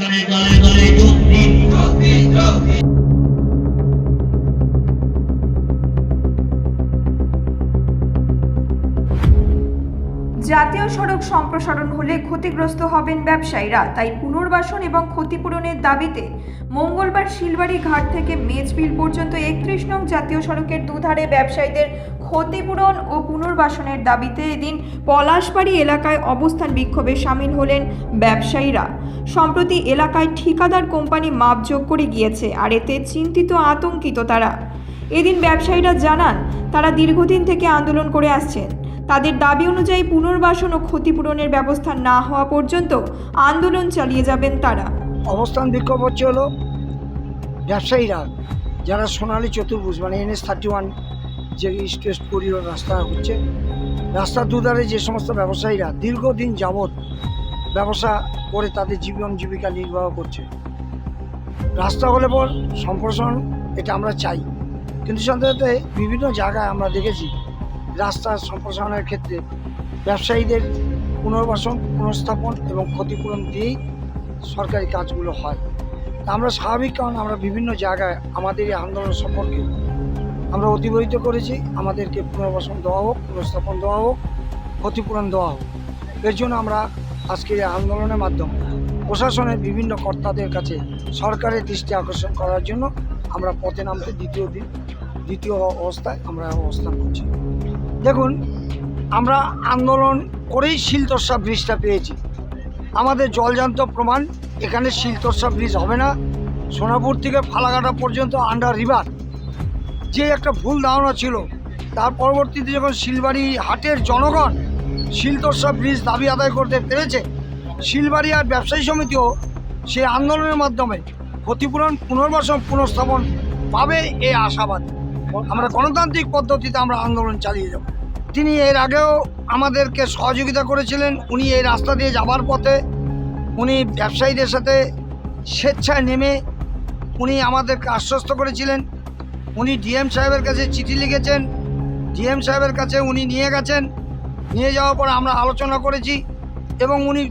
জাতীয় সড়ক সম্প্রসারণ হলে ক্ষতিগ্রস্ত হবেন ব্যবসায়ীরা, তাই পুনর্বাসন এবং ক্ষতিপূরণের দাবিতে মঙ্গলবার শিলবাড়ি ঘাট থেকে মেজবিল পর্যন্ত 31 নং জাতীয় সড়কের দুধারে ব্যবসায়ীদের ক্ষতিপূরণ ও পুনর্বাসনের দাবিতে এদিন পলাশবাড়ি এলাকায় অবস্থান বিক্ষোভে সামিল হলেন ব্যবসায়ীরা। সম্প্রতি এলাকায় ঠিকাদার কোম্পানি মাপজোক করে গিয়েছে, আর এতে চিন্তিত আতঙ্কিত তারা। এদিন ব্যবসায়ীরা জানান তারা দীর্ঘদিন থেকে আন্দোলন করে আসছেন। তাদের দাবি অনুযায়ী পুনর্বাসন ও ক্ষতিপূরণের ব্যবস্থা না হওয়া পর্যন্ত আন্দোলন চালিয়ে যাবেন তারা। অবস্থান বিক্ষোভ হচ্ছে হলো ব্যবসায়ীরা যারা সোনালী চতুর্ভুজ মানে NH-31 যে ইস্ট ওয়েস্ট করিডোর রাস্তা হচ্ছে, রাস্তার দুধারে যে সমস্ত ব্যবসায়ীরা দীর্ঘদিন যাবৎ ব্যবসা করে তাদের জীবন জীবিকা নির্বাহ করছে, রাস্তা হলে পর সম্প্রসারণ এটা আমরা চাই, কিন্তু সাধারণত বিভিন্ন জায়গায় আমরা দেখেছি রাস্তার সম্প্রসারণের ক্ষেত্রে ব্যবসায়ীদের পুনর্বাসন, পুনর্স্থাপন এবং ক্ষতিপূরণ দিয়েই সরকারি কাজগুলো হয়। আমরা স্বাভাবিক, কারণ আমরা বিভিন্ন জায়গায় আমাদের এই আন্দোলন সম্পর্কে আমরা অতিবাহিত করেছি। আমাদেরকে পুনর্বাসন দেওয়া হোক, পুনর্স্থাপন দেওয়া হোক, ক্ষতিপূরণ দেওয়া হোক। এর জন্য আমরা আজকের এই আন্দোলনের মাধ্যমে প্রশাসনের বিভিন্ন কর্তাদের কাছে সরকারের দৃষ্টি আকর্ষণ করার জন্য আমরা পথে নামতে দ্বিতীয় অবস্থায় আমরা অবস্থান করছি। দেখুন, আমরা আন্দোলন করেই শিলতরসা ব্রিজটা পেয়েছি। আমাদের জলজান্ত প্রমাণ, এখানে শিলতরসা ব্রিজ হবে না। সোনাপুর থেকে ফালাকাটা পর্যন্ত আন্ডার রিভার যে একটা ভুল ধারণা ছিল, তার পরবর্তীতে যখন শিলবাড়ি হাটের জনগণ শিলতরসা ব্রিজ দাবি আদায় করতে পেরেছে, শিলবাড়ি আর ব্যবসায়ী সমিতিও সেই আন্দোলনের মাধ্যমে ক্ষতিপূরণ, পুনর্বাসন, পুনর্স্থাপন পাবে এই আশাবাদ। আমরা গণতান্ত্রিক পদ্ধতিতে আমরা আন্দোলন চালিয়ে যাব। তিনি এর আগেও আমাদেরকে সহযোগিতা করেছিলেন। উনি এই রাস্তা দিয়ে যাবার পথে উনি ব্যবসায়ীদের সাথে স্বেচ্ছায় নেমে উনি আমাদেরকে আশ্বস্ত করেছিলেন। উনি ডিএম সাহেবের কাছে চিঠি লিখেছেন, ডিএম সাহেবের কাছে উনি নিয়ে গেছেন। নিয়ে যাওয়ার পর আমরা আলোচনা করেছি এবং উনি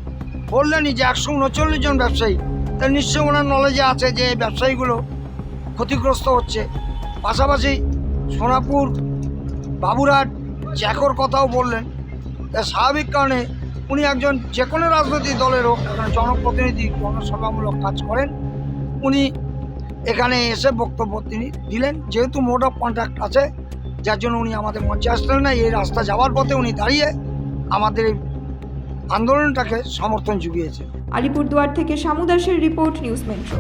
বললেনই যে 139 জন ব্যবসায়ী, তার নিশ্চয়ই ওনার নলেজে আছে যে এই ব্যবসায়ীগুলো ক্ষতিগ্রস্ত হচ্ছে। পাশাপাশি সোনাপুর, বাবুরহাট, জ্যাকোর কথাও বললেন। তার স্বাভাবিক কারণে উনি একজন যে কোনো রাজনৈতিক দলেরও একজন জনপ্রতিনিধি, জনসভামূলক কাজ করেন। উনি এখানে এসে বক্তব্য তিনি দিলেন। যেহেতু মোড অফ কন্ট্যাক্ট আছে, যার জন্য উনি আমাদের মঞ্চে আসলেন না। এই রাস্তা যাওয়ার পথে উনি দাঁড়িয়ে আমাদের এই আন্দোলনটাকে সমর্থন জুগিয়েছে। আলিপুরদুয়ার থেকে শামু দাসের রিপোর্ট, নিউজ মেট্রো।